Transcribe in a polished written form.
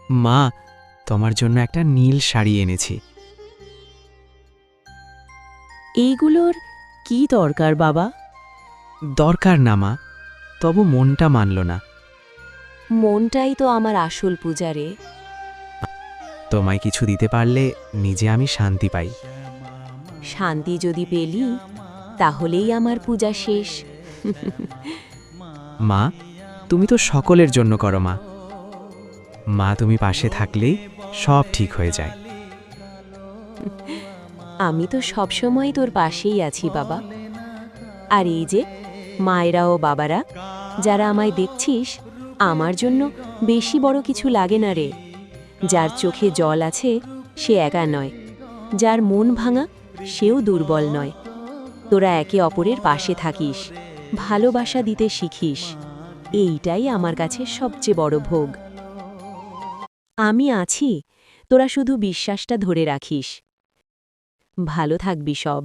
মা, তোমার জন্য একটা নীল শাড়ি এনেছি। এইগুলোর কি দরকার বাবা? দরকার না মা, তবু মনটা মানল না। মনটাই তো আমার আসল পূজা রে। তোমায় কিছু দিতে পারলে নিজে আমি শান্তি পাই। শান্তি যদি পেলি তাহলেই আমার পূজা শেষ। মা, তুমি তো সকলের জন্য করো মা। মা, তুমি পাশে থাকলেই সব ঠিক হয়ে যায়। আমি তো সবসময় তোর পাশেই আছি বাবা। আর এই যে মায়েরা ও বাবারা যারা আমায় দেখছিস, আমার জন্য বেশি বড় কিছু লাগে না রে। যার চোখে জল আছে সে একা নয়, যার মন ভাঙা সেও দুর্বল নয়। তোরা একে অপরের পাশে থাকিস, ভালোবাসা দিতে শিখিস, এইটাই আমার কাছে সবচেয়ে বড় ভোগ। আমি আছি, তোরা শুধু বিশ্বাসটা ধরে রাখিস। ভালো থাকবি সব।